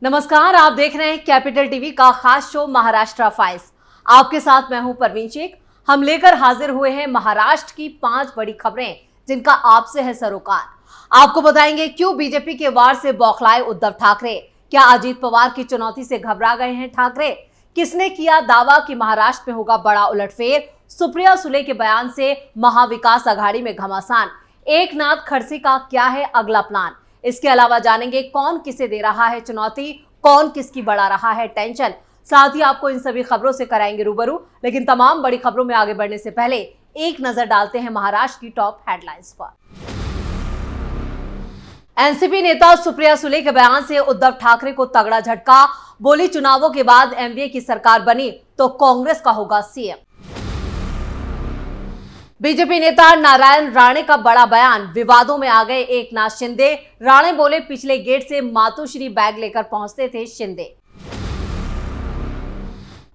नमस्कार, आप देख रहे हैं कैपिटल टीवी का खास शो महाराष्ट्र फाइल्स। आपके साथ मैं हूं परवीन शेख। हम लेकर हाजिर हुए हैं महाराष्ट्र की 5 बड़ी खबरें जिनका आपसे है सरोकार। आपको बताएंगे क्यों बीजेपी के वार से बौखलाए उद्धव ठाकरे, क्या अजीत पवार की चुनौती से घबरा गए हैं ठाकरे, किसने किया दावा कि महाराष्ट्र में होगा बड़ा उलटफेर, सुप्रिया सुले के बयान से महाविकास अघाड़ी में घमासान, एकनाथ खड़से का क्या है अगला प्लान। इसके अलावा जानेंगे कौन किसे दे रहा है चुनौती, कौन किसकी बढ़ा रहा है टेंशन। साथ ही आपको इन सभी खबरों से कराएंगे रूबरू। लेकिन तमाम बड़ी खबरों में आगे बढ़ने से पहले एक नजर डालते हैं महाराष्ट्र की टॉप हेडलाइंस पर। एनसीपी नेता सुप्रिया सुले के बयान से उद्धव ठाकरे को तगड़ा झटका। बोली, चुनावों के बाद एनडीए की सरकार बनी तो कांग्रेस का होगा सीएम। बीजेपी नेता नारायण राणे का बड़ा बयान, विवादों में आ गए एकनाथ शिंदे। राणे बोले, पिछले गेट से मातोश्री बैग लेकर पहुंचते थे शिंदे।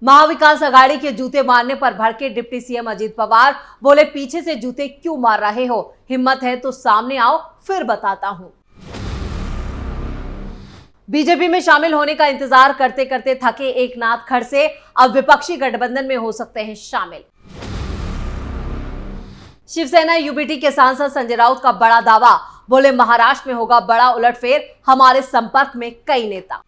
महाविकास अघाड़ी के जूते मारने पर भड़के डिप्टी सीएम अजीत पवार। बोले, पीछे से जूते क्यों मार रहे हो, हिम्मत है तो सामने आओ फिर बताता हूं। बीजेपी में शामिल होने का इंतजार करते करते थके एकनाथ खड़से, अब विपक्षी गठबंधन में हो सकते हैं शामिल। शिवसेना यूबीटी के सांसद संजय राउत का बड़ा दावा। बोले, महाराष्ट्र में होगा बड़ा उलटफेर, हमारे संपर्क में कई नेता।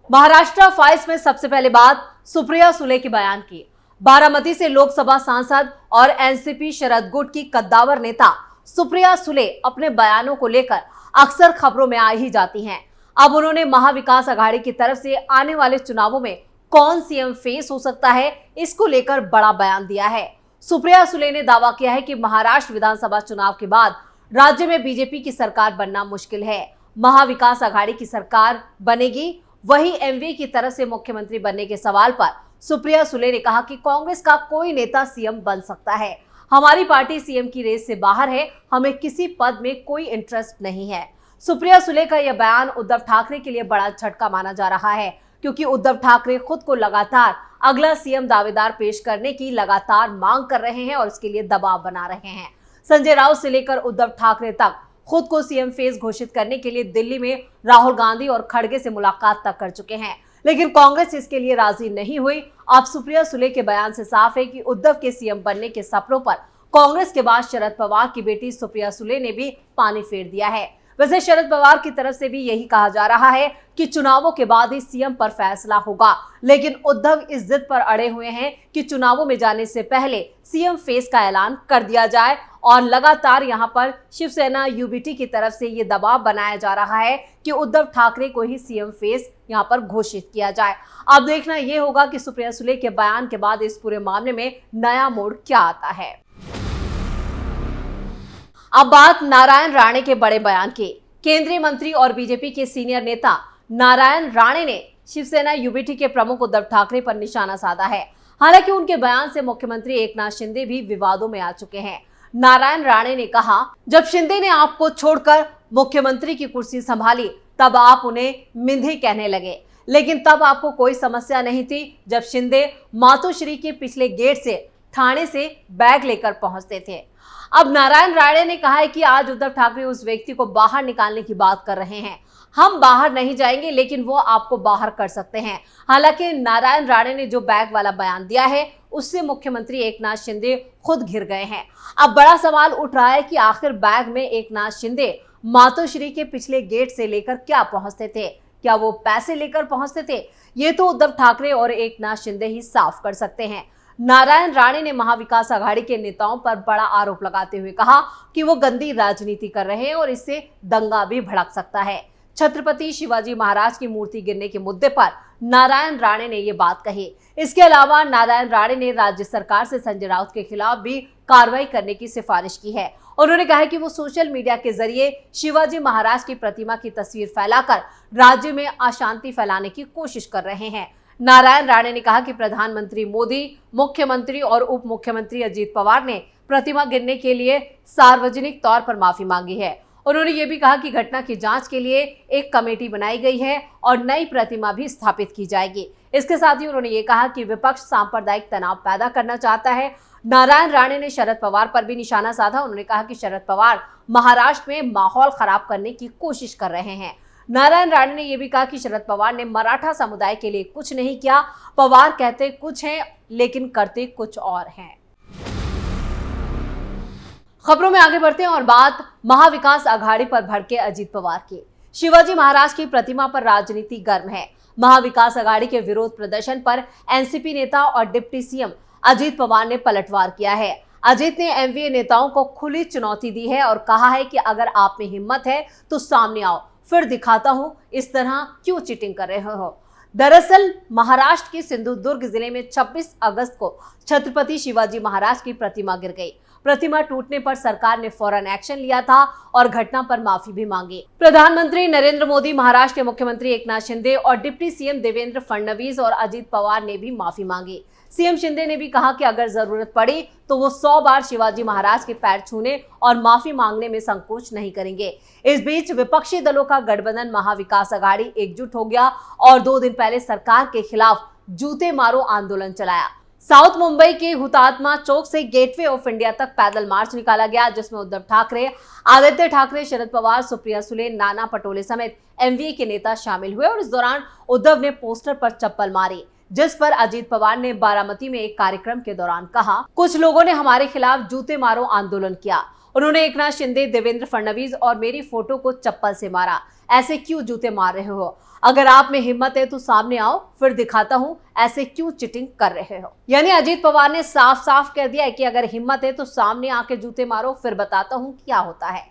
महाराष्ट्र फाइल्स में सबसे पहले बात सुप्रिया सुले के बयान की। बारामती से लोकसभा सांसद और एनसीपी शरद गुट की कद्दावर नेता सुप्रिया सुले अपने बयानों को लेकर अक्सर खबरों में आ ही जाती हैं। अब उन्होंने महाविकास अघाड़ी की तरफ से आने वाले चुनावों में कौन सीएम फेस हो सकता है, इसको लेकर बड़ा बयान दिया है। सुप्रिया सुले ने दावा किया है कि महाराष्ट्र विधानसभा चुनाव के बाद राज्य में बीजेपी की सरकार बनना मुश्किल है। महाविकास अघाड़ी की सरकार बनेगी। वहीं एमवी की तरफ से मुख्यमंत्री बनने के सवाल पर सुप्रिया सुले ने कहा कि कांग्रेस का कोई नेता सीएम बन सकता है। हमारी पार्टी सीएम की रेस से बाहर है, हमें किसी पद में कोई इंटरेस्ट नहीं है। सुप्रिया सुले का यह बयान उद्धव ठाकरे के लिए बड़ा झटका माना जा रहा है, क्योंकि उद्धव ठाकरे खुद को लगातार अगला सीएम दावेदार पेश करने की लगातार मांग कर रहे हैं और इसके लिए दबाव बना रहे हैं। संजय राउत से लेकर उद्धव ठाकरे तक खुद को सीएम फेस घोषित करने के लिए दिल्ली में राहुल गांधी और खड़गे से मुलाकात तक कर चुके हैं, लेकिन कांग्रेस इसके लिए राजी नहीं हुई। अब सुप्रिया सुले के बयान से साफ है कि उद्धव के सीएम बनने के सपनों पर कांग्रेस के बाद शरद पवार की बेटी सुप्रिया सुले ने भी पानी फेर दिया है। वैसे शरद पवार की तरफ से भी यही कहा जा रहा है कि चुनावों के बाद ही सीएम पर फैसला होगा, लेकिन उद्धव इस जिद पर अड़े हुए हैं कि चुनावों में जाने से पहले सीएम फेस का ऐलान कर दिया जाए। और लगातार यहां पर शिवसेना यूबीटी की तरफ से ये दबाव बनाया जा रहा है कि उद्धव ठाकरे को ही सीएम फेस यहां पर घोषित किया जाए। अब देखना यह होगा कि सुप्रिया सुले के बयान के बाद इस पूरे मामले में नया मोड़ क्या आता है। अब बात नारायण राणे के बड़े बयान की। केंद्रीय मंत्री और बीजेपी के सीनियर नेता नारायण राणे ने शिवसेना यूबीटी के प्रमुख उद्धव ठाकरे पर निशाना साधा है। हालांकि उनके बयान से मुख्यमंत्री एकनाथ शिंदे भी विवादों में आ चुके हैं। नारायण राणे ने कहा, जब शिंदे ने आपको छोड़कर मुख्यमंत्री की कुर्सी संभाली तब आप उन्हें मिंधे कहने लगे, लेकिन तब आपको कोई समस्या नहीं थी जब शिंदे मातोश्री के पिछले गेट से ठाणे से बैग लेकर पहुंचते थे। अब नारायण राणे ने कहा है कि आज उद्धव ठाकरे उस व्यक्ति को बाहर निकालने की बात कर रहे हैं। हम बाहर नहीं जाएंगे, लेकिन वो आपको बाहर कर सकते हैं। हालांकि नारायण राणे ने जो बैग वाला बयान दिया है उससे मुख्यमंत्री एकनाथ शिंदे खुद घिर गए हैं। अब बड़ा सवाल उठ रहा है कि आखिर बैग में एकनाथ शिंदे मातोश्री के पिछले गेट से लेकर क्या पहुंचते थे? क्या वो पैसे लेकर पहुंचते थे? ये तो उद्धव ठाकरे और एकनाथ शिंदे ही साफ कर सकते हैं। नारायण राणे ने महाविकास अघाड़ी के नेताओं पर बड़ा आरोप लगाते हुए कहा कि वो गंदी राजनीति कर रहे हैं और इससे दंगा भी भड़क सकता है। छत्रपति शिवाजी महाराज की मूर्ति गिरने के मुद्दे पर नारायण राणे ने ये बात कही। इसके अलावा नारायण राणे ने राज्य सरकार से संजय राउत के खिलाफ भी कार्रवाई करने की सिफारिश की है। उन्होंने कहा कि वो सोशल मीडिया के जरिए शिवाजी महाराज की प्रतिमा की तस्वीर फैलाकर राज्य में अशांति फैलाने की कोशिश कर रहे हैं। नारायण राणे ने कहा कि प्रधानमंत्री मोदी, मुख्यमंत्री और उप मुख्यमंत्री अजीत पवार ने प्रतिमा गिरने के लिए सार्वजनिक तौर पर माफी मांगी है। उन्होंने ये भी कहा कि घटना की जांच के लिए एक कमेटी बनाई गई है और नई प्रतिमा भी स्थापित की जाएगी। इसके साथ ही उन्होंने ये कहा कि विपक्ष सांप्रदायिक तनाव पैदा करना चाहता है। नारायण राणे ने शरद पवार पर भी निशाना साधा। उन्होंने कहा कि शरद पवार महाराष्ट्र में माहौल खराब करने की कोशिश कर रहे हैं। नारायण राणे ने यह भी कहा कि शरद पवार ने मराठा समुदाय के लिए कुछ नहीं किया। पवार कहते कुछ हैं लेकिन करते कुछ और हैं। खबरों में आगे बढ़ते हैं और बात महाविकास अघाड़ी पर भड़के अजीत पवार की। शिवाजी महाराज की प्रतिमा पर राजनीति गर्म है। महाविकास अघाड़ी के विरोध प्रदर्शन पर एनसीपी नेता और डिप्टी सीएम अजीत पवार ने पलटवार किया है। अजीत ने एमवीए नेताओं को खुली चुनौती दी है और कहा है कि अगर आप में हिम्मत है तो सामने आओ, फिर दिखाता हूं इस तरह क्यों चीटिंग कर रहे हो। दरअसल महाराष्ट्र के सिंधुदुर्ग जिले में 26 अगस्त को छत्रपति शिवाजी महाराज की प्रतिमा गिर गई। प्रतिमा टूटने पर सरकार ने फौरन एक्शन लिया था और घटना पर माफी भी मांगी। प्रधानमंत्री नरेंद्र मोदी, महाराष्ट्र के मुख्यमंत्री एकनाथ शिंदे और डिप्टी सीएम देवेंद्र फडणवीस और अजीत पवार ने भी माफी मांगी। सीएम शिंदे ने भी कहा कि अगर जरूरत पड़ी तो वो 100 बार शिवाजी महाराज के पैर छूने और माफी मांगने में संकोच नहीं करेंगे। इस बीच विपक्षी दलों का गठबंधन महाविकास अघाड़ी एकजुट हो गया और 2 दिन पहले सरकार के खिलाफ जूते मारो आंदोलन चलाया। साउथ मुंबई के हुतात्मा चौक से गेटवे ऑफ इंडिया तक पैदल मार्च निकाला गया, जिसमें उद्धव ठाकरे, आदित्य ठाकरे, शरद पवार, सुप्रिया सुले, नाना पटोले समेत एमवीए के नेता शामिल हुए और इस दौरान उद्धव ने पोस्टर पर चप्पल मारी, जिस पर अजीत पवार ने बारामती में एक कार्यक्रम के दौरान कहा, कुछ लोगों ने हमारे खिलाफ जूते मारो आंदोलन किया। उन्होंने एकनाथ शिंदे, देवेंद्र फडणवीस और मेरी फोटो को चप्पल से मारा। ऐसे क्यों जूते मार रहे हो? अगर आप में हिम्मत है तो सामने आओ, फिर दिखाता हूं ऐसे क्यों चीटिंग कर रहे हो। यानी अजीत पवार ने साफ साफ कह दिया है कि अगर हिम्मत है तो सामने आके जूते मारो, फिर बताता हूं क्या होता है।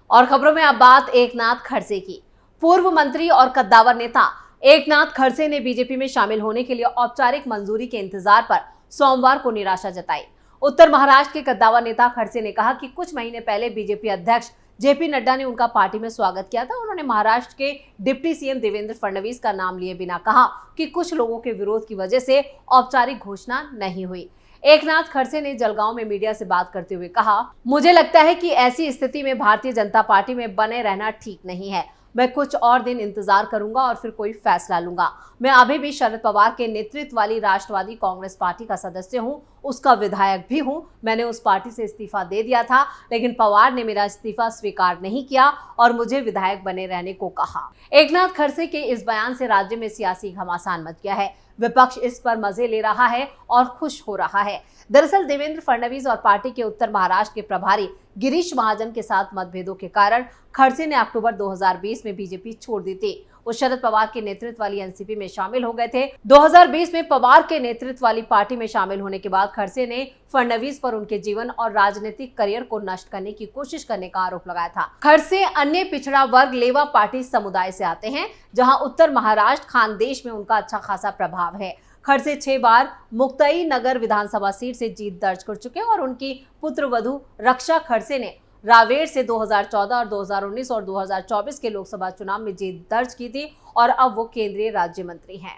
और खबरों में अब बात एकनाथ खड़से की। पूर्व मंत्री और कद्दावर नेता एकनाथ खड़से ने बीजेपी में शामिल होने के लिए औपचारिक मंजूरी के इंतजार पर सोमवार को निराशा जताई। उत्तर महाराष्ट्र के कद्दावर नेता खड़से ने कहा कि कुछ महीने पहले बीजेपी अध्यक्ष जेपी नड्डा ने उनका पार्टी में स्वागत किया था। उन्होंने महाराष्ट्र के डिप्टी सीएम देवेंद्र फडणवीस का नाम लिए बिना कहा कि कुछ लोगों के विरोध की वजह से औपचारिक घोषणा नहीं हुई। एकनाथ खड़से ने जलगांव में मीडिया से बात करते हुए कहा, मुझे लगता है कि ऐसी स्थिति में भारतीय जनता पार्टी में बने रहना ठीक नहीं है। मैं कुछ और दिन इंतजार करूंगा और फिर कोई फैसला लूंगा। मैं अभी भी शरद पवार के नेतृत्व वाली राष्ट्रवादी कांग्रेस पार्टी का सदस्य हूं, उसका विधायक भी हूं। मैंने उस पार्टी से इस्तीफा दे दिया था, लेकिन पवार ने मेरा इस्तीफा स्वीकार नहीं किया और मुझे विधायक बने रहने को कहा। एकनाथ खड़से के इस बयान से राज्य में सियासी घमासान मच गया है। विपक्ष इस पर मजे ले रहा है और खुश हो रहा है। दरअसल देवेंद्र फडणवीस और पार्टी के उत्तर महाराष्ट्र के प्रभारी गिरीश महाजन के साथ मतभेदों के कारण खड़से ने अक्टूबर 2020 में बीजेपी छोड़ दी थी। वो शरद पवार के नेतृत्व वाली एनसीपी में शामिल हो गए थे। 2020 में पवार के नेतृत्व वाली पार्टी में शामिल होने के बाद खड़से ने फडणवीस पर उनके जीवन और राजनीतिक करियर को नष्ट करने की कोशिश करने का आरोप लगाया था। खड़से अन्य पिछड़ा वर्ग लेवा पार्टी समुदाय से आते हैं, जहां उत्तर महाराष्ट्र खानदेश में उनका अच्छा खासा प्रभाव है। खड़से 6 बार मुक्ताई नगर विधानसभा सीट से जीत दर्ज कर चुके हैं और उनकी पुत्रवधू रक्षा खड़से ने रावेर से 2014 और 2019 और 2024 के लोकसभा चुनाव में जीत दर्ज की थी और अब वो केंद्रीय राज्य मंत्री हैं।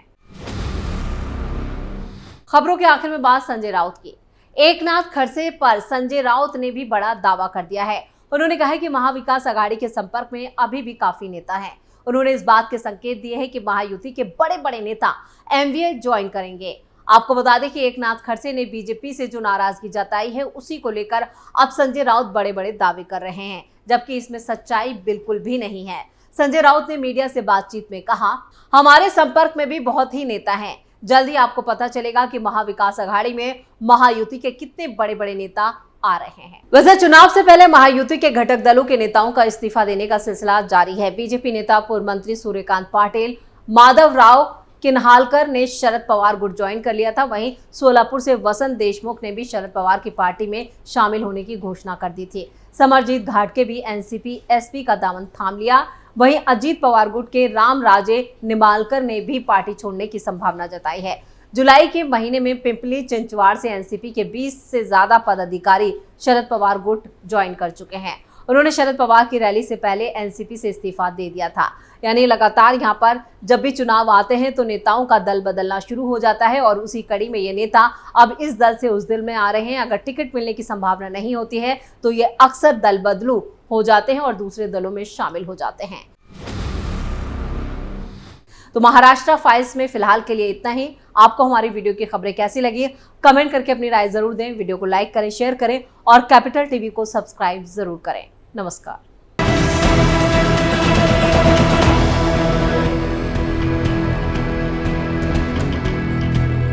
खबरों के आखिर में बात संजय राउत की। एकनाथ खड़से पर संजय राउत ने भी बड़ा दावा कर दिया है। उन्होंने कहा है कि महाविकास अघाड़ी के संपर्क में अभी भी काफी नेता हैं। उन्होंने इस बात के संकेत दिए हैं कि महायुति के बड़े बड़े नेता एमवीए ज्वाइन करेंगे। आपको बता दें कि एकनाथ खड़से ने बीजेपी से जो नाराजगी जताई है, उसी को लेकर अब संजय राउत बड़े बड़े दावे कर रहे हैं, जबकि इसमें सच्चाई बिल्कुल भी नहीं है। संजय राउत ने मीडिया से बातचीत में कहा, हमारे संपर्क में भी बहुत ही नेता हैं। जल्दी आपको पता चलेगा कि महाविकास अघाड़ी में महायुति के कितने बड़े बड़े नेता आ रहे हैं। वैसे चुनाव से पहले महायुति के घटक दलों के नेताओं का इस्तीफा देने का सिलसिला जारी है। बीजेपी नेता पूर्व मंत्री सूर्यकांत पाटिल, माधवराव किन्हालकर ने शरद पवार गुट ज्वाइन कर लिया था। वहीं सोलापुर से वसंत देशमुख ने भी शरद पवार की पार्टी में शामिल होने की घोषणा कर दी थी। समरजीत घाटके भी एनसीपी एसपी का दामन थाम लिया। वहीं अजीत पवार गुट के राम राजे निमालकर ने भी पार्टी छोड़ने की संभावना जताई है। जुलाई के महीने में पिंपली चिंचवाड़ से एनसीपी के 20 से ज्यादा पदाधिकारी शरद पवार गुट ज्वाइन कर चुके हैं। उन्होंने शरद पवार की रैली से पहले एनसीपी से इस्तीफा दे दिया था। यानी लगातार यहाँ पर जब भी चुनाव आते हैं तो नेताओं का दल बदलना शुरू हो जाता है और उसी कड़ी में ये नेता अब इस दल से उस दल में आ रहे हैं। अगर टिकट मिलने की संभावना नहीं होती है तो ये अक्सर दल बदलू हो जाते हैं और दूसरे दलों में शामिल हो जाते हैं। तो महाराष्ट्र फाइल्स में फिलहाल के लिए इतना ही। आपको हमारी वीडियो की खबरें कैसी लगी, कमेंट करके अपनी राय जरूर दें। वीडियो को लाइक करें, शेयर करें और कैपिटल टीवी को सब्सक्राइब जरूर करें। नमस्कार।